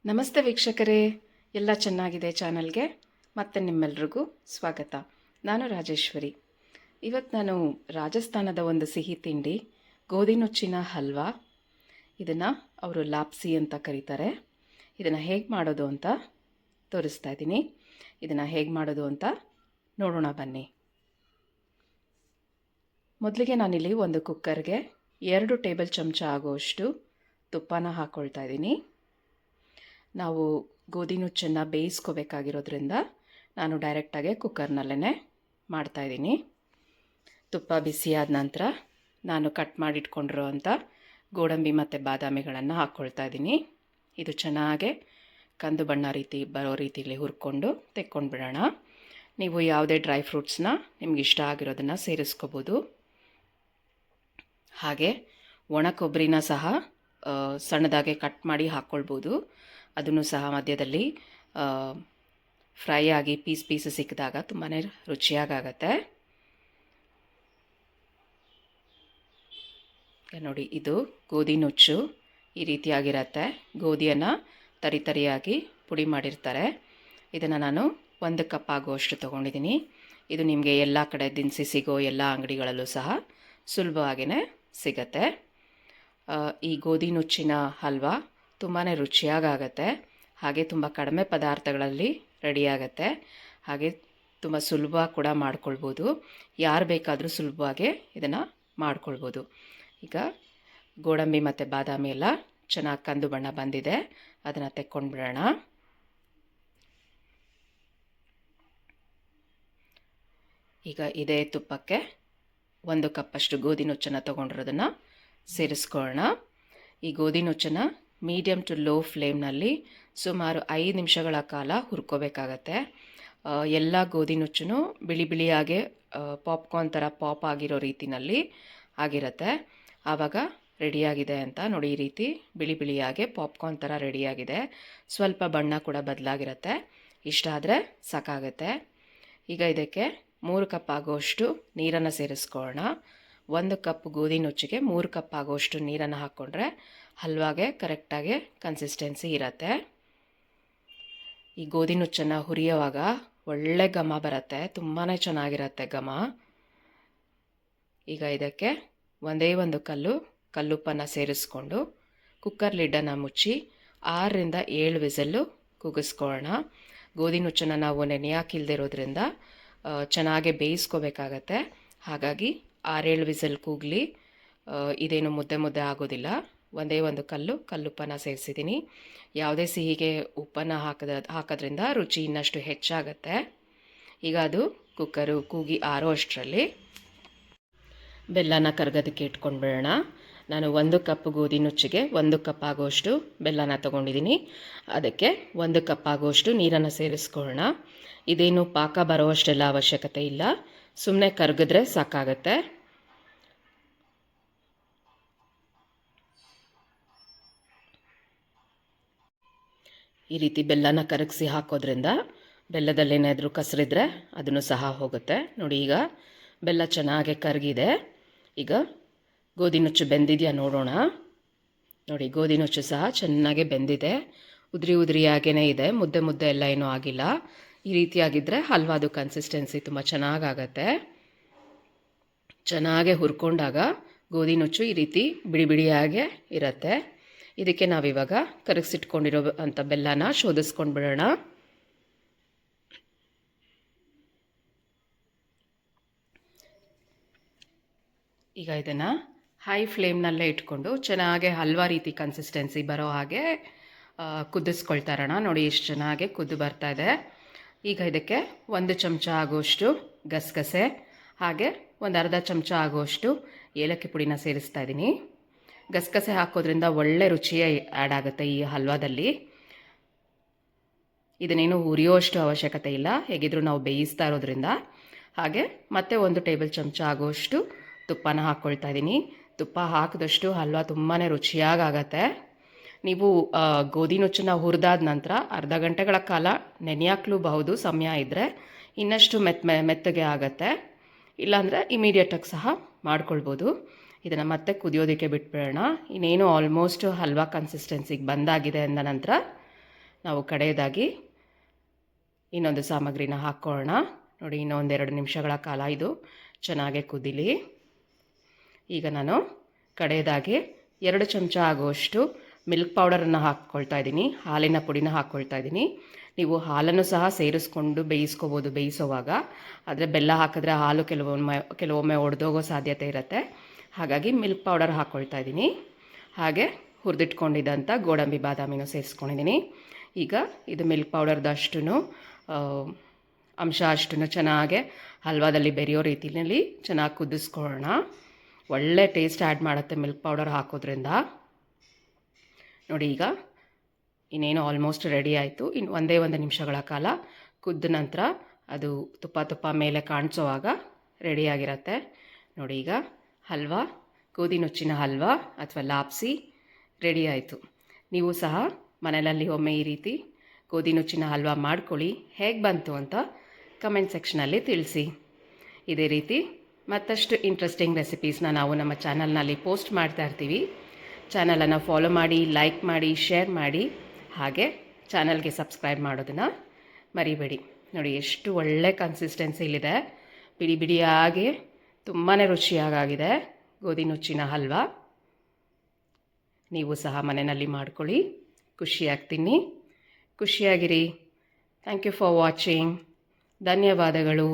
ನಮಸ್ತೆ ವೀಕ್ಷಕರೇ, ಎಲ್ಲ ಚೆನ್ನಾಗಿದೆ ಚಾನಲ್ಗೆ ಮತ್ತೆ ನಿಮ್ಮೆಲ್ರಿಗೂ ಸ್ವಾಗತ. ನಾನು ರಾಜೇಶ್ವರಿ. ಇವತ್ತು ನಾನು ರಾಜಸ್ಥಾನದ ಒಂದು ಸಿಹಿ ತಿಂಡಿ ಗೋಧಿ ನುಚ್ಚಿನ ಹಲ್ವಾ, ಇದನ್ನು ಅವರು ಲಾಪ್ಸಿ ಅಂತ ಕರೀತಾರೆ. ಇದನ್ನು ಹೇಗೆ ಮಾಡೋದು ಅಂತ ತೋರಿಸ್ತಾ ಇದ್ದೀನಿ. ಇದನ್ನು ಹೇಗೆ ಮಾಡೋದು ಅಂತ ನೋಡೋಣ ಬನ್ನಿ. ಮೊದಲಿಗೆ ನಾನಿಲ್ಲಿ ಒಂದು ಕುಕ್ಕರ್ಗೆ 2 ಟೇಬಲ್ ಚಮಚ ಆಗುವಷ್ಟು ತುಪ್ಪನ ಹಾಕ್ಕೊಳ್ತಾ ಇದ್ದೀನಿ. ನಾವು ಗೋಧಿ ನುಚ್ಚನ್ನು ಬೇಯಿಸ್ಕೋಬೇಕಾಗಿರೋದ್ರಿಂದ ನಾನು ಡೈರೆಕ್ಟಾಗಿ ಕುಕ್ಕರ್ನಲ್ಲೇ ಮಾಡ್ತಾಯಿದ್ದೀನಿ. ತುಪ್ಪ ಬಿಸಿಯಾದ ನಂತರ ನಾನು ಕಟ್ ಮಾಡಿಟ್ಕೊಂಡಿರೋ ಅಂಥ ಗೋಡಂಬಿ ಮತ್ತು ಬಾದಾಮಿಗಳನ್ನು ಹಾಕ್ಕೊಳ್ತಾ ಇದ್ದೀನಿ. ಇದು ಚೆನ್ನಾಗೆ ಕಂದು ಬಣ್ಣ ರೀತಿ ಬರೋ ರೀತಿಯಲ್ಲಿ ಹುರ್ಕೊಂಡು ತೆಕ್ಕೊಂಡು ಬಿಡೋಣ. ನೀವು ಯಾವುದೇ ಡ್ರೈ ಫ್ರೂಟ್ಸ್ನ ನಿಮ್ಗೆ ಇಷ್ಟ ಆಗಿರೋದನ್ನು ಸೇರಿಸ್ಕೋಬೋದು. ಹಾಗೆ ಒಣ ಕೊಬ್ಬರಿನ ಸಹ ಸಣ್ಣದಾಗೆ ಕಟ್ ಮಾಡಿ ಹಾಕ್ಕೊಳ್ಬೋದು. ಅದನ್ನು ಸಹ ಮಧ್ಯದಲ್ಲಿ ಫ್ರೈ ಆಗಿ ಪೀಸ್ ಸಿಕ್ಕಿದಾಗ ತುಂಬಾ ರುಚಿಯಾಗತ್ತೆ. ನೋಡಿ, ಇದು ಗೋಧಿ ನುಚ್ಚು ಈ ರೀತಿಯಾಗಿರತ್ತೆ. ಗೋಧಿಯನ್ನು ತರಿಯಾಗಿ ಪುಡಿ ಮಾಡಿರ್ತಾರೆ. ಇದನ್ನು ನಾನು 1 ಕಪ್ ಆಗುವಷ್ಟು ತೊಗೊಂಡಿದ್ದೀನಿ. ಇದು ನಿಮಗೆ ಎಲ್ಲ ಕಡೆ ದಿನಸಿ ಸಿಗೋ ಎಲ್ಲ ಅಂಗಡಿಗಳಲ್ಲೂ ಸಹ ಸುಲಭವಾಗಿಯೇ ಸಿಗತ್ತೆ. ಈ ಗೋಧಿ ನುಚ್ಚಿನ ಹಲ್ವಾ ತುಂಬಾ ರುಚಿಯಾಗತ್ತೆ. ಹಾಗೆ ತುಂಬ ಕಡಿಮೆ ಪದಾರ್ಥಗಳಲ್ಲಿ ರೆಡಿಯಾಗತ್ತೆ. ಹಾಗೆ ತುಂಬ ಸುಲಭ ಕೂಡ ಮಾಡ್ಕೊಳ್ಬೋದು. ಯಾರು ಬೇಕಾದರೂ ಸುಲಭವಾಗಿ ಇದನ್ನು ಮಾಡ್ಕೊಳ್ಬೋದು. ಈಗ ಗೋಡಂಬಿ ಮತ್ತು ಬಾದಾಮಿ ಎಲ್ಲ ಚೆನ್ನಾಗಿ ಕಂದು ಬಣ್ಣ ಬಂದಿದೆ. ಅದನ್ನು ತೆಕ್ಕೊಂಡು ಬಿಡೋಣ. ಈಗ ಇದೇ ತುಪ್ಪಕ್ಕೆ 1 ಕಪ್ಪಷ್ಟು ಗೋಧಿ ನುಚ್ಚನ್ನು ತೊಗೊಂಡಿರೋದನ್ನು ಸೇರಿಸ್ಕೊಳ್ಳೋಣ. ಈ ಗೋಧಿ ನುಚ್ಚನ್ನು ಮೀಡಿಯಮ್ ಟು ಲೋ ಫ್ಲೇಮ್ನಲ್ಲಿ ಸುಮಾರು 5 ನಿಮಿಷಗಳ ಕಾಲ ಹುರ್ಕೋಬೇಕಾಗತ್ತೆ. ಎಲ್ಲ ಗೋಧಿ ನುಚ್ಚು ಬಿಳಿಯಾಗೆ ಪಾಪ್ಕಾರ್ನ್ ಥರ ಪಾಪ್ ಆಗಿರೋ ರೀತಿಯಲ್ಲಿ ಆಗಿರುತ್ತೆ. ಆವಾಗ ರೆಡಿಯಾಗಿದೆ ಅಂತ ನೋಡಿ. ಈ ರೀತಿ ಬಿಳಿಯಾಗೆ ಪಾಪ್ಕಾರ್ನ್ ಥರ ರೆಡಿಯಾಗಿದೆ. ಸ್ವಲ್ಪ ಬಣ್ಣ ಕೂಡ ಬದಲಾಗಿರುತ್ತೆ. ಇಷ್ಟ ಆದರೆ ಸಾಕಾಗುತ್ತೆ. ಈಗ ಇದಕ್ಕೆ 3 ಕಪ್ ಆಗೋಷ್ಟು ನೀರನ್ನು ಸೇರಿಸ್ಕೊಳ್ಳೋಣ. 1 ಕಪ್ ಗೋಧಿ ನುಚ್ಚಿಗೆ 3 ಕಪ್ ಆಗೋಷ್ಟು ನೀರನ್ನು ಹಾಕ್ಕೊಂಡ್ರೆ ಹಲ್ವಾಗೆ ಕರೆಕ್ಟಾಗಿ ಕನ್ಸಿಸ್ಟೆನ್ಸಿ ಇರುತ್ತೆ. ಈ ಗೋಧಿ ನುಚ್ಚನ್ನು ಹುರಿಯುವಾಗ ಒಳ್ಳೆ ಘಮ ಬರುತ್ತೆ. ತುಂಬಾ ಚೆನ್ನಾಗಿರುತ್ತೆ ಘಮ. ಈಗ ಇದಕ್ಕೆ ಒಂದೇ ಒಂದು ಕಲ್ಲುಪ್ಪನ್ನು ಸೇರಿಸ್ಕೊಂಡು ಕುಕ್ಕರ್ ಲಿಡ್ಡನ್ನು ಮುಚ್ಚಿ 6 ರಿಂದ 7 ವಿಸಲ್ಲು ಕೂಗಿಸ್ಕೊಳ್ಳೋಣ. ಗೋಧಿ ನುಚ್ಚನ್ನು ನಾವು ನೆನೆ ಹಾಕಿಲ್ದಿರೋದ್ರಿಂದ ಚೆನ್ನಾಗಿ ಬೇಯಿಸ್ಕೋಬೇಕಾಗತ್ತೆ. ಹಾಗಾಗಿ 6-7 ವಿಸಲ್ ಕೂಗಲಿ. ಇದೇನು ಮುದ್ದೆ ಆಗೋದಿಲ್ಲ. ಒಂದೇ ಒಂದು ಕಲ್ಲುಪ್ಪನ್ನು ಸೇರಿಸಿದ್ದೀನಿ. ಯಾವುದೇ ಸಿಹಿಗೆ ಉಪ್ಪನ್ನು ಹಾಕೋದ್ರಿಂದ ರುಚಿ ಇನ್ನಷ್ಟು ಹೆಚ್ಚಾಗತ್ತೆ. ಈಗ ಅದು ಕುಕ್ಕರು ಕೂಗಿ ಆರೋ ಅಷ್ಟರಲ್ಲಿ ಬೆಲ್ಲನ ಕರಗೋದಕ್ಕೆ ಇಟ್ಕೊಂಡು ಬಿಡೋಣ. ನಾನು 1 ಕಪ್ ಗೋಧಿ ನುಚ್ಚಿಗೆ 1 ಕಪ್ ಆಗೋಷ್ಟು ಬೆಲ್ಲನ ತೊಗೊಂಡಿದ್ದೀನಿ. ಅದಕ್ಕೆ 1 ಕಪ್ ಆಗೋಷ್ಟು ನೀರನ್ನು ಸೇರಿಸ್ಕೊಳ್ಳೋಣ. ಇದೇನು ಪಾಕ ಬರೋವಷ್ಟೆಲ್ಲ ಅವಶ್ಯಕತೆ ಇಲ್ಲ. ಸುಮ್ಮನೆ ಕರಗಿದ್ರೆ ಸಾಕಾಗತ್ತೆ. ಈ ರೀತಿ ಬೆಲ್ಲನ ಕರಗಿಸಿ ಹಾಕೋದ್ರಿಂದ ಬೆಲ್ಲದಲ್ಲೇನಾದರೂ ಕಸರಿದ್ರೆ ಅದನ್ನು ಸಹ ಹೋಗುತ್ತೆ. ನೋಡಿ, ಈಗ ಬೆಲ್ಲ ಚೆನ್ನಾಗಿ ಕರಗಿದೆ. ಈಗ ಗೋಧಿ ನುಚ್ಚು ಬೆಂದಿದೆಯಾ ನೋಡೋಣ. ನೋಡಿ, ಗೋಧಿ ನುಚ್ಚು ಸಹ ಚೆನ್ನಾಗಿ ಬೆಂದಿದೆ. ಉದ್ರಿಯಾಗೇ ಇದೆ. ಮುದ್ದೆ ಎಲ್ಲ ಏನೂ ಆಗಿಲ್ಲ. ಈ ರೀತಿಯಾಗಿದ್ದರೆ ಹಲ್ವಾದು ಕನ್ಸಿಸ್ಟೆನ್ಸಿ ತುಂಬ ಚೆನ್ನಾಗಾಗತ್ತೆ. ಚೆನ್ನಾಗೆ ಹುರ್ಕೊಂಡಾಗ ಗೋಧಿ ನುಚ್ಚು ಈ ರೀತಿ ಬಿಡಿಯಾಗೆ ಇರುತ್ತೆ. ಇದಕ್ಕೆ ನಾವಿವಾಗ ಕರಗಿಸಿಟ್ಕೊಂಡಿರೋ ಅಂಥ ಬೆಲ್ಲನ ಶೋಧಿಸ್ಕೊಂಡು ಬಿಡೋಣ. ಈಗ ಇದನ್ನು ಹೈ ಫ್ಲೇಮ್ನಲ್ಲೇ ಇಟ್ಕೊಂಡು ಚೆನ್ನಾಗೆ ಹಲ್ವಾ ರೀತಿ ಕನ್ಸಿಸ್ಟೆನ್ಸಿ ಬರೋ ಹಾಗೆ ಕುದಿಸ್ಕೊಳ್ತಾ ಇರೋಣ. ನೋಡಿ, ಎಷ್ಟು ಚೆನ್ನಾಗಿ ಕುದ್ದು ಬರ್ತಾ ಇದೆ. ಈಗ ಇದಕ್ಕೆ 1 ಚಮಚ ಆಗುವಷ್ಟು ಗಸಗಸೆ ಹಾಗೆ 1/2 ಚಮಚ ಆಗುವಷ್ಟು ಏಲಕ್ಕಿ ಪುಡಿನ ಸೇರಿಸ್ತಾ ಇದ್ದೀನಿ. ಗಸಗಸೆ ಹಾಕೋದ್ರಿಂದ ಒಳ್ಳೆ ರುಚಿಯೇ ಆ್ಯಡ್ ಆಗುತ್ತೆ ಈ ಹಲ್ವಾದಲ್ಲಿ. ಇದನ್ನೇನು ಹುರಿಯೋಷ್ಟು ಅವಶ್ಯಕತೆ ಇಲ್ಲ, ಹೇಗಿದ್ರೂ ನಾವು ಬೇಯಿಸ್ತಾ ಇರೋದ್ರಿಂದ. ಹಾಗೆ ಮತ್ತೆ 1 ಟೇಬಲ್ ಚಮಚ ಆಗುವಷ್ಟು ತುಪ್ಪನ ಹಾಕ್ಕೊಳ್ತಾ ಇದ್ದೀನಿ. ತುಪ್ಪ ಹಾಕಿದಷ್ಟು ಹಲ್ವಾ ತುಂಬಾ ರುಚಿಯಾಗತ್ತೆ. ನೀವು ಗೋಧಿ ನುಚ್ಚನ್ನು ಹುರಿದಾದ ನಂತರ ಅರ್ಧ ಗಂಟೆಗಳ ಕಾಲ ನೆನೆಯಾಕ್ಲೂಬಹುದು. ಸಮಯ ಇದ್ದರೆ ಇನ್ನಷ್ಟು ಮೆತ್ತಗೆ ಆಗತ್ತೆ. ಇಲ್ಲಾಂದರೆ ಇಮಿಡಿಯೇಟಾಗಿ ಸಹ ಮಾಡ್ಕೊಳ್ಬೋದು. ಇದನ್ನು ಮತ್ತೆ ಕುದಿಯೋದಕ್ಕೆ ಬಿಟ್ಬಿಡೋಣ. ಇನ್ನೇನು ಆಲ್ಮೋಸ್ಟ್ ಹಲ್ವಾ ಕನ್ಸಿಸ್ಟೆನ್ಸಿಗೆ ಬಂದಾಗಿದೆ ಅಂದ ನಂತರ ನಾವು ಕಡೆಯದಾಗಿ ಇನ್ನೊಂದು ಸಾಮಗ್ರಿನ ಹಾಕ್ಕೊಳ್ಳೋಣ. ನೋಡಿ, ಇನ್ನೊಂದೆರಡು ನಿಮಿಷಗಳ ಕಾಲ ಇದು ಚೆನ್ನಾಗಿ ಕುದೀಲಿ. ಈಗ ನಾನು ಕಡೆಯದಾಗಿ 2 ಚಮಚ ಆಗುವಷ್ಟು ಮಿಲ್ಕ್ ಪೌಡರನ್ನು ಹಾಕ್ಕೊಳ್ತಾ ಇದ್ದೀನಿ, ಹಾಲಿನ ಪುಡಿನ ಹಾಕ್ಕೊಳ್ತಾ ಇದ್ದೀನಿ. ನೀವು ಹಾಲನ್ನು ಸಹ ಸೇರಿಸ್ಕೊಂಡು ಬೇಯಿಸ್ಕೋಬೋದು ಬೇಯಿಸೋವಾಗ. ಆದರೆ ಬೆಲ್ಲ ಹಾಕಿದ್ರೆ ಹಾಲು ಕೆಲವೊಮ್ಮೆ ಒಡೆದೋಗೋ ಸಾಧ್ಯತೆ ಇರುತ್ತೆ. ಹಾಗಾಗಿ ಮಿಲ್ಕ್ ಪೌಡರ್ ಹಾಕ್ಕೊಳ್ತಾ ಇದ್ದೀನಿ. ಹಾಗೆ ಹುರಿದಿಟ್ಕೊಂಡಿದ್ದಂಥ ಗೋಡಂಬಿ ಬಾದಾಮಿನೂ ಸೇರಿಸ್ಕೊಂಡಿದ್ದೀನಿ. ಈಗ ಇದು ಮಿಲ್ಕ್ ಪೌಡರ್ದಷ್ಟು ಅಂಶ ಅಷ್ಟು ಚೆನ್ನಾಗೆ ಹಲ್ವಾದಲ್ಲಿ ಬೆರೆಯೋ ರೀತಿಯಲ್ಲಿ ಚೆನ್ನಾಗಿ ಕುದಿಸ್ಕೊಳ್ಳೋಣ. ಒಳ್ಳೆ ಟೇಸ್ಟ್ ಆ್ಯಡ್ ಮಾಡುತ್ತೆ ಮಿಲ್ಕ್ ಪೌಡರ್ ಹಾಕೋದ್ರಿಂದ. ನೋಡಿ, ಈಗ ಇನ್ನೇನು ಆಲ್ಮೋಸ್ಟ್ ರೆಡಿ ಆಯಿತು. ಇನ್ನು ಒಂದೇ ಒಂದು ನಿಮಿಷಗಳ ಕಾಲ ಕುದ್ದ ನಂತರ ಅದು ತುಪ್ಪ ಮೇಲೆ ಕಾಣಿಸೋವಾಗ ರೆಡಿಯಾಗಿರುತ್ತೆ. ನೋಡಿ, ಈಗ ಹಲ್ವಾ, ಗೋಧಿ ನುಚ್ಚಿನ ಹಲ್ವಾ ಅಥವಾ ಲಾಪ್ಸಿ ರೆಡಿ ಆಯಿತು. ನೀವು ಸಹ ಮನೆಯಲ್ಲಿ ಒಮ್ಮೆ ಈ ರೀತಿ ಗೋಧಿ ನುಚ್ಚಿನ ಹಲ್ವಾ ಮಾಡ್ಕೊಳ್ಳಿ. ಹೇಗೆ ಬಂತು ಅಂತ ಕಮೆಂಟ್ ಸೆಕ್ಷನಲ್ಲಿ ತಿಳಿಸಿ. ಇದೇ ರೀತಿ ಮತ್ತಷ್ಟು ಇಂಟ್ರೆಸ್ಟಿಂಗ್ ರೆಸಿಪೀಸ್ನ ನಾವು ನಮ್ಮ ಚಾನಲ್ನಲ್ಲಿ ಪೋಸ್ಟ್ ಮಾಡ್ತಾ ಇರ್ತೀವಿ. ಚಾನಲನ್ನು ಫಾಲೋ ಮಾಡಿ, ಲೈಕ್ ಮಾಡಿ, ಶೇರ್ ಮಾಡಿ. ಹಾಗೆ ಚಾನಲ್ಗೆ ಸಬ್ಸ್ಕ್ರೈಬ್ ಮಾಡೋದನ್ನು ಮರಿಬೇಡಿ. ನೋಡಿ, ಎಷ್ಟು ಒಳ್ಳೆ ಕನ್ಸಿಸ್ಟೆನ್ಸಿಲಿದೆ, ಬಿಡಿ ಬಿಡಿಯಾಗಿ ತುಂಬಾ ರುಚಿಯಾಗಿದೆ ಗೋಧಿ ನುಚ್ಚಿನ ಹಲ್ವಾ. ನೀವು ಸಹ ಮನೆಯಲ್ಲಿ ಮಾಡ್ಕೊಳ್ಳಿ, ಖುಷಿಯಾಗಿ ತಿನ್ನಿ, ಖುಷಿಯಾಗಿರಿ. Thank you for watching. ಧನ್ಯವಾದಗಳು.